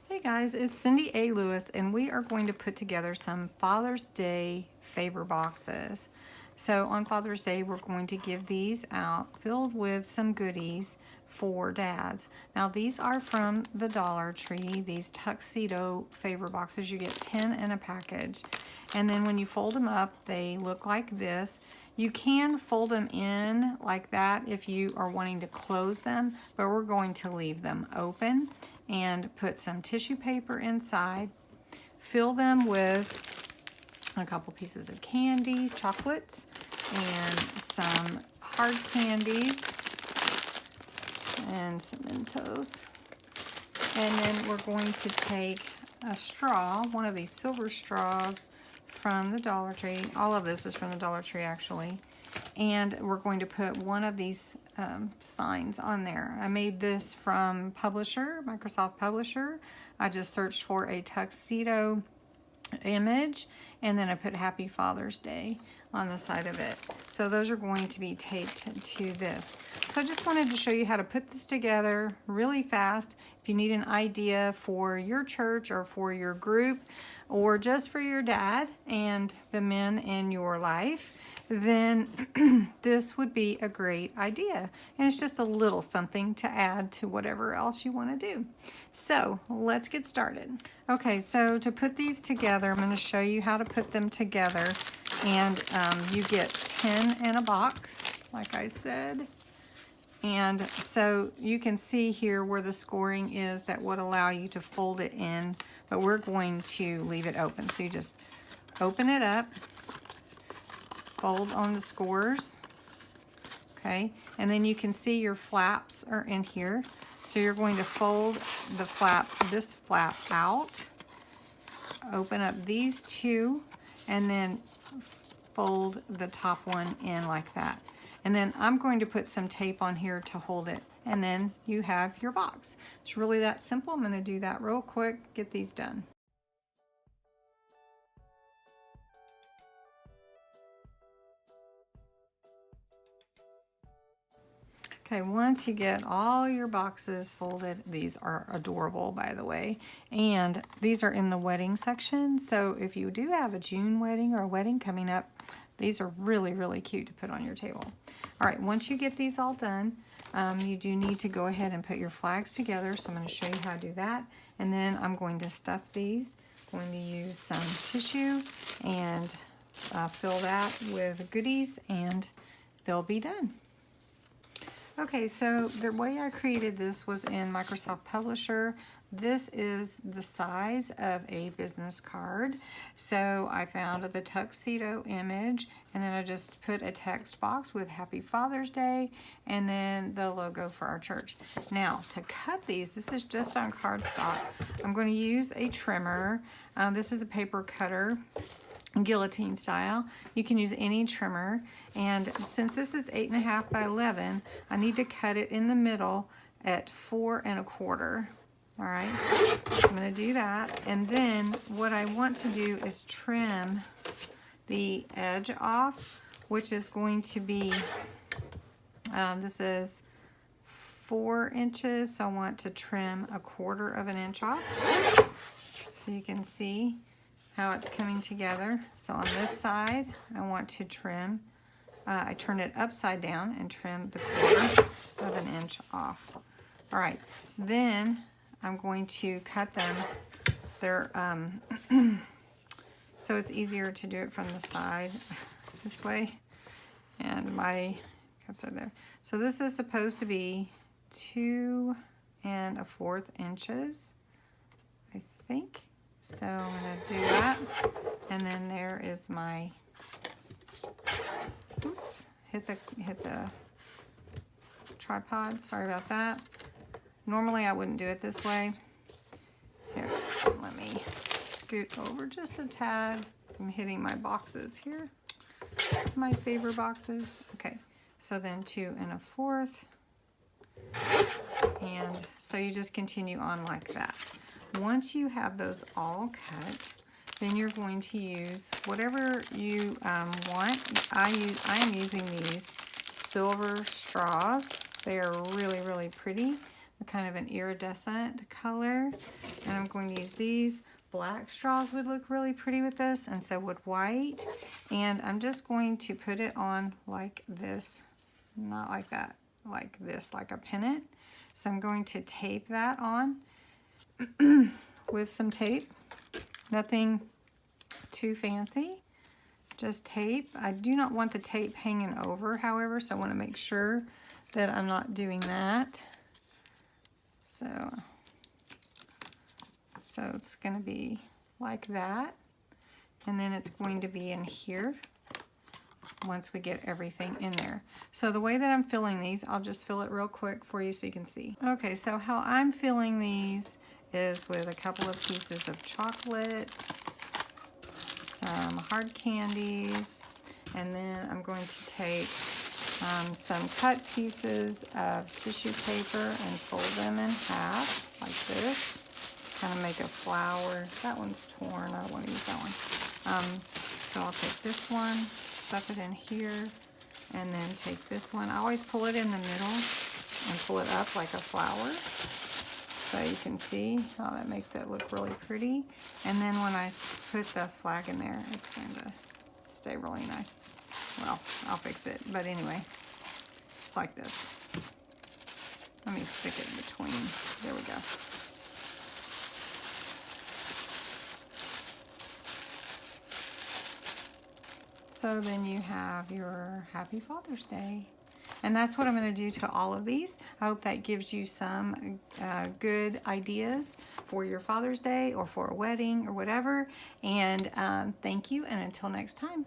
Hey guys, it's Cindy A. Lewis, and we are going to put together some Father's Day favor boxes. So on Father's Day, we're going to give these out filled with some goodies for dads. Now these are from the Dollar Tree, these tuxedo favor boxes. You get 10 in a package. And then when you fold them up, they look like this. You can fold them in like that if you are wanting to close them, but we're going to leave them open and put some tissue paper inside. Fill them with a couple pieces of candy, chocolates, and some hard candies, and some Mentos. And then we're going to take a straw, one of these silver straws from the Dollar Tree. All of this is from the Dollar Tree actually. And we're going to put one of these signs on there. I made this from Publisher, Microsoft Publisher. I just searched for a tuxedo image, and then I put Happy Father's Day on the side of it. So those are going to be taped to this. So I just wanted to show you how to put this together really fast. If you need an idea for your church or for your group or just for your dad and the men in your life, then this would be a great idea. And it's just a little something to add to whatever else you want to do. So let's get started. Okay, so to put these together, I'm going to show you how to put them together. And you get 10 in a box, like I said. And so you can see here where the scoring is that would allow you to fold it in, but we're going to leave it open. So you just open it up, fold on the scores, okay? And then you can see your flaps are in here. So you're going to fold the flap, this flap out, open up these two, and then fold the top one in like that. And then I'm going to put some tape on here to hold it, and then you have your box. It's really that simple. I'm going to do that real quick, get these done. Okay, once you get all your boxes folded, these are adorable, by the way, and these are in the wedding section. So if you do have a June wedding or a wedding coming up, these are really, really cute to put on your table. All right, once you get these all done, you do need to go ahead and put your flags together. So I'm going to show you how to do that. And then I'm going to stuff these. I'm going to use some tissue and fill that with goodies, and they'll be done. Okay, so the way I created this was in Microsoft Publisher. This is the size of a business card. So I found the tuxedo image, and then I just put a text box with Happy Father's Day, and then the logo for our church. Now, to cut these, this is just on cardstock. I'm going to use a trimmer. This is a paper cutter, guillotine style. You can use any trimmer, and since this is 8.5 by 11, I need to cut it in the middle at 4 1/4. All right, so I'm going to do that, and then what I want to do is trim the edge off, which is going to be this is 4 inches, so I want to trim 1/4 inch off, so you can see how it's coming together. So on this side, I want to trim, I turn it upside down and trim the 1/4 inch off. All right, then I'm going to cut them. They're, so it's easier to do it from the side this way. And my cups are there. So this is supposed to be 2 1/4 inches, I think. So I'm going to do that, and then there is my, oops, hit the tripod, sorry about that. Normally I wouldn't do it this way. Here, let me scoot over just a tad. I'm hitting my boxes here, my favor boxes. Okay, so then 2 1/4, and so you just continue on like that. Once you have those all cut, then you're going to use whatever you want. I am using these silver straws. They are really, really pretty. kind of an iridescent color. And I'm going to use these. Black straws would look really pretty with this, and so would white. And I'm just going to put it on like this, not like that, like this, like a pennant. So I'm going to tape that on with some tape. Nothing too fancy, just tape. I do not want the tape hanging over, however, so I want to make sure that I'm not doing that. So it's going to be like that, and then it's going to be in here once we get everything in there. So the way that I'm filling these, I'll just fill it real quick for you so you can see. Okay, so how I'm filling these is with a couple of pieces of chocolate, some hard candies, and then I'm going to take some cut pieces of tissue paper and fold them in half like this. Kind of make a flower. That one's torn. I don't want to use that one. So I'll take this one, stuff it in here, and then take this one. I always pull it in the middle and pull it up like a flower. So you can see how that makes it look really pretty. And then when I put the flag in there, it's going to stay really nice. Well, I'll fix it. But anyway, it's like this. Let me stick it between. There we go. So then you have your Happy Father's Day. And that's what I'm going to do to all of these. I hope that gives you some good ideas for your Father's Day or for a wedding or whatever. And thank you, and until next time.